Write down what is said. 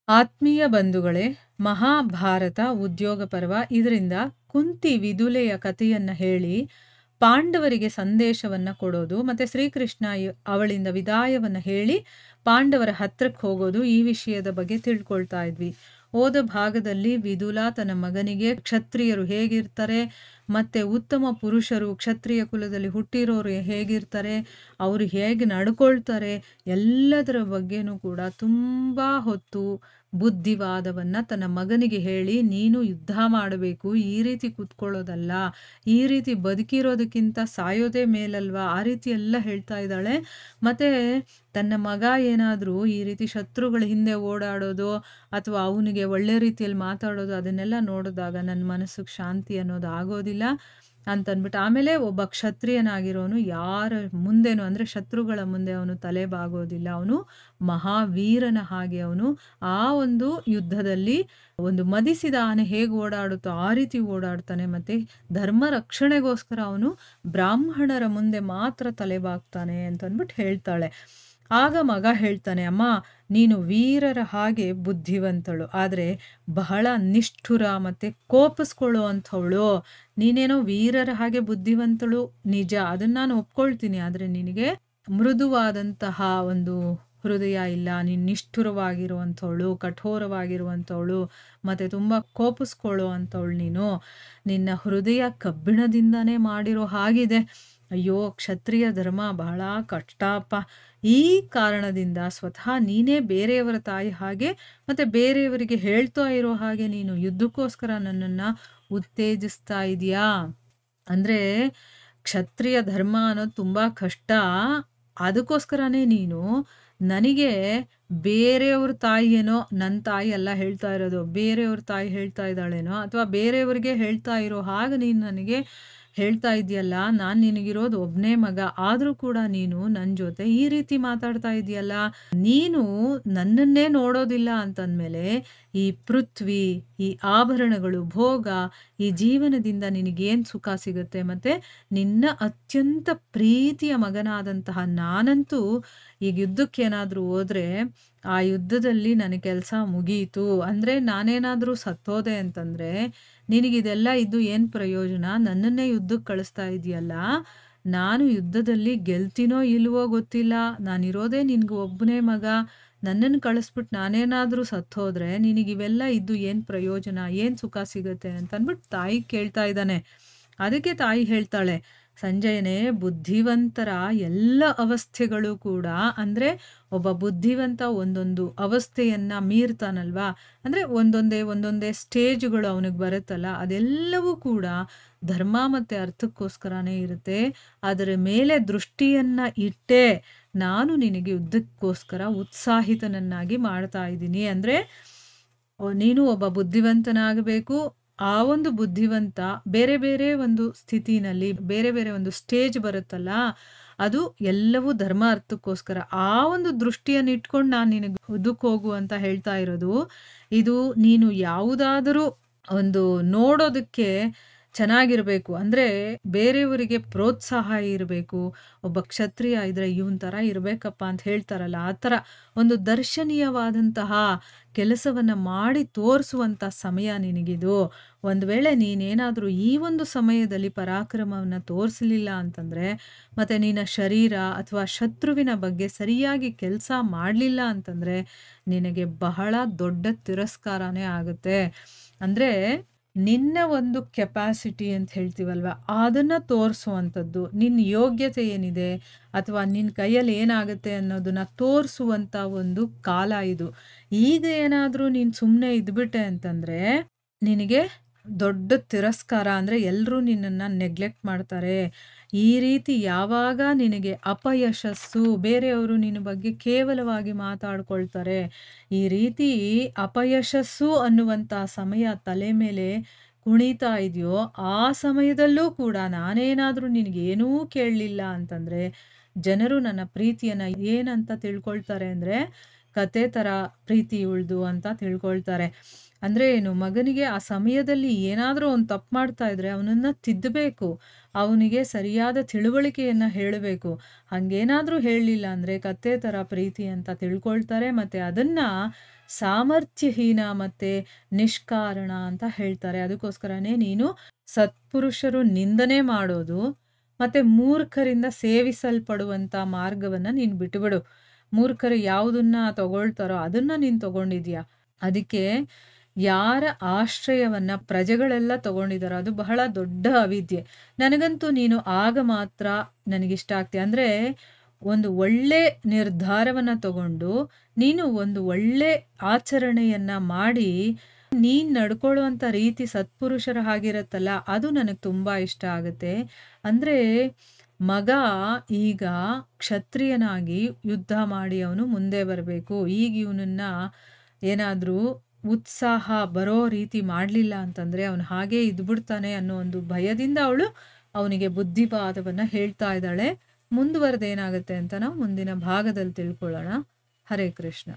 ಆತ್ಮೀಯ ಬಂಧುಗಳೇ, ಮಹಾಭಾರತ ಉದ್ಯೋಗ ಪರ್ವ ಇದರಿಂದ ಕುಂತಿ ವಿದುಲೆಯ ಕಥೆಯನ್ನ ಹೇಳಿ ಪಾಂಡವರಿಗೆ ಸಂದೇಶವನ್ನ ಕೊಡೋದು, ಮತ್ತೆ ಶ್ರೀಕೃಷ್ಣ ಅವಳಿಂದ ವಿದಾಯವನ್ನ ಹೇಳಿ ಪಾಂಡವರ ಹತ್ರಕ್ಕೆ ಹೋಗೋದು, ಈ ವಿಷಯದ ಬಗ್ಗೆ ತಿಳ್ಕೊಳ್ತಾ ಇದ್ವಿ. ಹೋದ ಭಾಗದಲ್ಲಿ ವಿದುಲ ತನ್ನ ಮಗನಿಗೆ ಕ್ಷತ್ರಿಯರು ಹೇಗಿರ್ತಾರೆ, ಮತ್ತೆ ಉತ್ತಮ ಪುರುಷರು ಕ್ಷತ್ರಿಯ ಕುಲದಲ್ಲಿ ಹುಟ್ಟಿರೋರು ಹೇಗಿರ್ತಾರೆ, ಅವರು ಹೇಗೆ ನಡ್ಕೊಳ್ತಾರೆ, ಎಲ್ಲದರ ಬಗ್ಗೆನೂ ಕೂಡ ತುಂಬಾ ಹೊತ್ತು ಬುದ್ಧಿವಾದವನ್ನ ತನ್ನ ಮಗನಿಗೆ ಹೇಳಿ, ನೀನು ಯುದ್ಧ ಮಾಡಬೇಕು, ಈ ರೀತಿ ಕೂತ್ಕೊಳ್ಳೋದಲ್ಲ, ಈ ರೀತಿ ಬದುಕಿರೋದಕ್ಕಿಂತ ಸಾಯೋದೇ ಮೇಲಲ್ವಾ, ಆ ರೀತಿ ಎಲ್ಲ ಹೇಳ್ತಾ ಇದ್ದಾಳೆ. ಮತ್ತೆ ತನ್ನ ಮಗ ಏನಾದರೂ ಈ ರೀತಿ ಶತ್ರುಗಳ ಹಿಂದೆ ಓಡಾಡೋದು ಅಥವಾ ಅವನಿಗೆ ಒಳ್ಳೆ ರೀತಿಯಲ್ಲಿ ಮಾತಾಡೋದು ಅದನ್ನೆಲ್ಲ ನೋಡಿದಾಗ ನನ್ನ ಮನಸ್ಸಿಗೆ ಶಾಂತಿ ಅನ್ನೋದು ಆಗೋದಿಲ್ಲ ಅಂತಂದ್ಬಿಟ್ಟು, ಆಮೇಲೆ ಒಬ್ಬ ಕ್ಷತ್ರಿಯನಾಗಿರೋನು ಯಾರ ಮುಂದೆನೂ ಅಂದರೆ ಶತ್ರುಗಳ ಮುಂದೆ ಅವನು ತಲೆ ಬಾಗೋದಿಲ್ಲ, ಅವನು ಮಹಾವೀರನ ಹಾಗೆ ಅವನು ಆ ಒಂದು ಯುದ್ಧದಲ್ಲಿ ಒಂದು ಮದಿಸಿದ ಆನೆ ಹೇಗೆ ಓಡಾಡುತ್ತೋ ಆ ರೀತಿ ಓಡಾಡ್ತಾನೆ. ಮತ್ತೆ ಧರ್ಮ ರಕ್ಷಣೆಗೋಸ್ಕರ ಅವನು ಬ್ರಾಹ್ಮಣರ ಮುಂದೆ ಮಾತ್ರ ತಲೆ ಬಾಗ್ತಾನೆ ಅಂತಂದ್ಬಿಟ್ಟು ಹೇಳ್ತಾಳೆ. ಆಗ ಮಗ ಹೇಳ್ತಾನೆ, ಅಮ್ಮ ನೀನು ವೀರರ ಹಾಗೆ ಬುದ್ಧಿವಂತಳು, ಆದರೆ ಬಹಳ ನಿಷ್ಠುರ ಮತ್ತೆ ಕೋಪಿಸ್ಕೊಳ್ಳೋ ಅಂಥವಳು. ನೀನೇನೋ ವೀರರ ಹಾಗೆ ಬುದ್ಧಿವಂತಳು ನಿಜ, ಅದನ್ನ ನಾನು ಒಪ್ಕೊಳ್ತೀನಿ, ಆದರೆ ನಿನಗೆ ಮೃದುವಾದಂತಹ ಒಂದು ಹೃದಯ ಇಲ್ಲ, ನೀನು ನಿಷ್ಠುರವಾಗಿರುವಂಥವಳು, ಕಠೋರವಾಗಿರುವಂಥವಳು, ಮತ್ತೆ ತುಂಬ ಕೋಪಿಸ್ಕೊಳ್ಳೋ ಅಂಥವಳು ನೀನು. ನಿನ್ನ ಹೃದಯ ಕಬ್ಬಿಣದಿಂದಾನೇ ಮಾಡಿರೋ ಹಾಗಿದೆ. ಅಯ್ಯೋ, ಕ್ಷತ್ರಿಯ ಧರ್ಮ ಬಹಳ ಕಷ್ಟಪ್ಪ. ಈ ಕಾರಣದಿಂದ ಸ್ವತಃ ನೀನೇ ಬೇರೆಯವರ ತಾಯಿ ಹಾಗೆ ಮತ್ತೆ ಬೇರೆಯವರಿಗೆ ಹೇಳ್ತಾ ಇರೋ ಹಾಗೆ ನೀನು ಯುದ್ಧಕ್ಕೋಸ್ಕರ ನನ್ನನ್ನು ಉತ್ತೇಜಿಸ್ತಾ ಇದೆಯಾ. ಅಂದರೆ ಕ್ಷತ್ರಿಯ ಧರ್ಮ ಅನ್ನೋದು ತುಂಬ ಕಷ್ಟ, ಅದಕ್ಕೋಸ್ಕರನೇ ನೀನು ನನಗೆ ಬೇರೆಯವ್ರ ತಾಯಿ ಏನೋ, ನನ್ನ ತಾಯಿ ಎಲ್ಲ ಹೇಳ್ತಾ ಇರೋದು, ಬೇರೆಯವ್ರ ತಾಯಿ ಹೇಳ್ತಾ ಇದ್ದಾಳೇನೋ ಅಥವಾ ಬೇರೆಯವ್ರಿಗೆ ಹೇಳ್ತಾ ಇರೋ ಹಾಗೆ ನೀನು ನನಗೆ ಹೇಳ್ತಾ ಇದೆಯಲ್ಲ. ನಾನು ನಿನಗಿರೋದು ಒಬ್ಬನೇ ಮಗ, ಆದರೂ ಕೂಡ ನೀನು ನನ್ನ ಜೊತೆ ಈ ರೀತಿ ಮಾತಾಡ್ತಾ ಇದೆಯಲ್ಲ. ನೀನು ನನ್ನನ್ನೇ ನೋಡೋದಿಲ್ಲ ಅಂತಂದಮೇಲೆ ಈ ಪೃಥ್ವಿ, ಈ ಆಭರಣಗಳು, ಭೋಗ, ಈ ಜೀವನದಿಂದ ನಿನಗೇನು ಸುಖ ಸಿಗುತ್ತೆ. ಮತ್ತು ನಿನ್ನ ಅತ್ಯಂತ ಪ್ರೀತಿಯ ಮಗನಾದಂತಹ ನಾನಂತೂ ಈಗ ಯುದ್ಧಕ್ಕೇನಾದರೂ ಹೋದರೆ ಆ ಯುದ್ಧದಲ್ಲಿ ನನ್ನ ಕೆಲಸ ಮುಗೀತು. ಅಂದರೆ ನಾನೇನಾದರೂ ಸತ್ತೋದೆ ಅಂತಂದರೆ ನಿನಗಿದೆಲ್ಲ ಇದ್ದು ಏನು ಪ್ರಯೋಜನ, ನನ್ನನ್ನೇ ಯುದ್ಧಕ್ಕೆ ಕಳಿಸ್ತಾ ಇದೆಯಲ್ಲ. ನಾನು ಯುದ್ಧದಲ್ಲಿ ಗೆಲ್ತೀನೋ ಇಲ್ವೋ ಗೊತ್ತಿಲ್ಲ, ನಾನಿರೋದೇ ನಿನಗೆ ಒಬ್ಬನೇ ಮಗ, ನನ್ನನ್ನು ಕಳಿಸ್ಬಿಟ್ಟು ನಾನೇನಾದರೂ ಸತ್ತೋದ್ರೆ ನಿನಗಿವೆಲ್ಲ ಇದ್ದು ಏನು ಪ್ರಯೋಜನ, ಏನು ಸುಖ ಸಿಗುತ್ತೆ ಅಂತಂದ್ಬಿಟ್ಟು ತಾಯಿ ಕೇಳ್ತಾ ಇದ್ದಾನೆ. ಅದಕ್ಕೆ ತಾಯಿ ಹೇಳ್ತಾಳೆ, ಸಂಜಯನೇ, ಬುದ್ಧಿವಂತರ ಎಲ್ಲ ಅವಸ್ಥೆಗಳು ಕೂಡ ಅಂದರೆ ಒಬ್ಬ ಬುದ್ಧಿವಂತ ಒಂದೊಂದು ಅವಸ್ಥೆಯನ್ನು ಮೀರ್ತಾನಲ್ವಾ, ಅಂದರೆ ಒಂದೊಂದೇ ಸ್ಟೇಜ್ಗಳು ಅವನಿಗೆ ಬರುತ್ತಲ್ಲ, ಅದೆಲ್ಲವೂ ಕೂಡ ಧರ್ಮ ಮತ್ತು ಅರ್ಥಕ್ಕೋಸ್ಕರನೇ ಇರುತ್ತೆ. ಅದರ ಮೇಲೆ ದೃಷ್ಟಿಯನ್ನು ಇಟ್ಟೇ ನಾನು ನಿನಗೆ ಯುದ್ಧಕ್ಕೋಸ್ಕರ ಉತ್ಸಾಹಿತನನ್ನಾಗಿ ಮಾಡ್ತಾ ಇದ್ದೀನಿ. ಅಂದರೆ ನೀನು ಒಬ್ಬ ಬುದ್ಧಿವಂತನಾಗಬೇಕು. ಆ ಒಂದು ಬುದ್ಧಿವಂತ ಬೇರೆ ಬೇರೆ ಒಂದು ಸ್ಥಿತಿನಲ್ಲಿ ಬೇರೆ ಬೇರೆ ಒಂದು ಸ್ಟೇಜ್ ಬರುತ್ತಲ್ಲ, ಅದು ಎಲ್ಲವೂ ಧರ್ಮ ಅರ್ಥಕ್ಕೋಸ್ಕರ. ಆ ಒಂದು ದೃಷ್ಟಿಯನ್ನು ಇಟ್ಕೊಂಡು ನಾನು ನಿನಗೆ ಯುದ್ಧಕ್ಕೆ ಹೋಗು ಅಂತ ಹೇಳ್ತಾ ಇರೋದು. ಇದು ನೀನು ಯಾವುದಾದರೂ ಒಂದು ನೋಡೋದಕ್ಕೆ ಚೆನ್ನಾಗಿರಬೇಕು, ಅಂದರೆ ಬೇರೆಯವರಿಗೆ ಪ್ರೋತ್ಸಾಹ ಇರಬೇಕು. ಒಬ್ಬ ಕ್ಷತ್ರಿಯ ಇದ್ರೆ ಇವನ್ ಥರ ಇರಬೇಕಪ್ಪ ಅಂತ ಹೇಳ್ತಾರಲ್ಲ, ಆ ಥರ ಒಂದು ದರ್ಶನೀಯವಾದಂತಹ ಕೆಲಸವನ್ನು ಮಾಡಿ ತೋರಿಸುವಂಥ ಸಮಯ ನಿನಗಿದು. ಒಂದು ವೇಳೆ ನೀನೇನಾದರೂ ಈ ಒಂದು ಸಮಯದಲ್ಲಿ ಪರಾಕ್ರಮವನ್ನು ತೋರಿಸಲಿಲ್ಲ ಅಂತಂದರೆ, ಮತ್ತು ನಿನ್ನ ಶರೀರ ಅಥವಾ ಶತ್ರುವಿನ ಬಗ್ಗೆ ಸರಿಯಾಗಿ ಕೆಲಸ ಮಾಡಲಿಲ್ಲ ಅಂತಂದರೆ ನಿನಗೆ ಬಹಳ ದೊಡ್ಡ ತಿರಸ್ಕಾರನೇ ಆಗುತ್ತೆ. ಅಂದರೆ ನಿನ್ನ ಒಂದು ಕೆಪಾಸಿಟಿ ಅಂತ ಹೇಳ್ತೀವಲ್ವ, ಅದನ್ನು ತೋರಿಸುವಂಥದ್ದು, ನಿನ್ನ ಯೋಗ್ಯತೆ ಏನಿದೆ ಅಥವಾ ನಿನ್ನ ಕೈಯಲ್ಲಿ ಏನಾಗುತ್ತೆ ಅನ್ನೋದನ್ನು ತೋರಿಸುವಂಥ ಒಂದು ಕಾಲ ಇದು. ಈಗ ಏನಾದರೂ ನೀನು ಸುಮ್ಮನೆ ಇದ್ಬಿಟ್ಟೆ ಅಂತಂದರೆ ನಿನಗೆ ದೊಡ್ಡ ತಿರಸ್ಕಾರ, ಅಂದರೆ ಎಲ್ಲರೂ ನಿನ್ನನ್ನು ನೆಗ್ಲೆಕ್ಟ್ ಮಾಡ್ತಾರೆ. ಈ ರೀತಿ ಯಾವಾಗ ನಿನಗೆ ಅಪಯಶಸ್ಸು, ಬೇರೆಯವರು ನಿನ್ನ ಬಗ್ಗೆ ಕೇವಲವಾಗಿ ಮಾತಾಡ್ಕೊಳ್ತಾರೆ, ಈ ರೀತಿ ಅಪಯಶಸ್ಸು ಅನ್ನುವಂಥ ಸಮಯ ತಲೆ ಮೇಲೆ ಕುಣಿತಾ ಇದೆಯೋ, ಆ ಸಮಯದಲ್ಲೂ ಕೂಡ ನಾನೇನಾದರೂ ನಿನಗೇನೂ ಕೇಳಲಿಲ್ಲ ಅಂತಂದರೆ ಜನರು ನನ್ನ ಪ್ರೀತಿಯನ್ನು ಏನಂತ ತಿಳ್ಕೊಳ್ತಾರೆ ಅಂದರೆ ಕತೆ ಥರ ಪ್ರೀತಿ ಉಳ್ದು ಅಂತ ತಿಳ್ಕೊಳ್ತಾರೆ. ಅಂದರೆ ಏನು, ಮಗನಿಗೆ ಆ ಸಮಯದಲ್ಲಿ ಏನಾದರೂ ಒಂದು ತಪ್ಪು ಮಾಡ್ತಾ ಇದ್ರೆ ಅವನನ್ನು ತಿದ್ದಬೇಕು. ಅವನಿಗೆ ಸರಿಯಾದ ತಿಳುವಳಿಕೆಯನ್ನ ಹೇಳಬೇಕು. ಹಂಗೇನಾದ್ರೂ ಹೇಳಲಿಲ್ಲ ಅಂದ್ರೆ ಕತ್ತೆ ತರ ಪ್ರೀತಿ ಅಂತ ತಿಳ್ಕೊಳ್ತಾರೆ. ಮತ್ತೆ ಅದನ್ನ ಸಾಮರ್ಥ್ಯಹೀನ ಮತ್ತೆ ನಿಷ್ಕಾರಣ ಅಂತ ಹೇಳ್ತಾರೆ. ಅದಕ್ಕೋಸ್ಕರನೇ ನೀನು ಸತ್ಪುರುಷರು ನಿಂದನೆ ಮಾಡೋದು ಮತ್ತೆ ಮೂರ್ಖರಿಂದ ಸೇವಿಸಲ್ಪಡುವಂತ ಮಾರ್ಗವನ್ನ ನೀನು ಬಿಟ್ಟುಬಿಡು. ಮೂರ್ಖರು ಯಾವುದನ್ನ ತಗೊಳ್ತಾರೋ ಅದನ್ನ ನೀನು ತಗೊಂಡಿದ್ಯಾ. ಅದಕ್ಕೆ ಯಾರ ಆಶ್ರಯವನ್ನ ಪ್ರಜೆಗಳೆಲ್ಲ ತಗೊಂಡಿದಾರೋ ಅದು ಬಹಳ ದೊಡ್ಡ ಅವಿದ್ಯೆ. ನನಗಂತೂ ನೀನು ಆಗ ಮಾತ್ರ ನನಗಿಷ್ಟ ಆಗ್ತೀಯ. ಅಂದ್ರೆ ಒಂದು ಒಳ್ಳೆ ನಿರ್ಧಾರವನ್ನ ತಗೊಂಡು ನೀನು ಒಂದು ಒಳ್ಳೆ ಆಚರಣೆಯನ್ನ ಮಾಡಿ ನೀನ್ ನಡ್ಕೊಳ್ಳುವಂತ ರೀತಿ ಸತ್ಪುರುಷರ ಹಾಗಿರತ್ತಲ್ಲ, ಅದು ನನಗೆ ತುಂಬಾ ಇಷ್ಟ ಆಗುತ್ತೆ. ಅಂದ್ರೆ ಮಗ ಈಗ ಕ್ಷತ್ರಿಯನಾಗಿ ಯುದ್ಧ ಮಾಡಿ ಅವನು ಮುಂದೆ ಬರಬೇಕು. ಈಗ ಇವನನ್ನ ಏನಾದ್ರೂ ಉತ್ಸಾಹ ಬರೋ ರೀತಿ ಮಾಡ್ಲಿಲ್ಲ ಅಂತಂದ್ರೆ ಅವನು ಹಾಗೆ ಇದ್ಬಿಡ್ತಾನೆ ಅನ್ನೋ ಒಂದು ಭಯದಿಂದ ಅವಳು ಅವನಿಗೆ ಬುದ್ಧಿವಾದವನ್ನ ಹೇಳ್ತಾ ಇದ್ದಾಳೆ. ಮುಂದುವರೆದೇನಾಗುತ್ತೆ ಅಂತ ನಾವು ಮುಂದಿನ ಭಾಗದಲ್ಲಿ ತಿಳ್ಕೊಳ್ಳೋಣ. ಹರೇ ಕೃಷ್ಣ.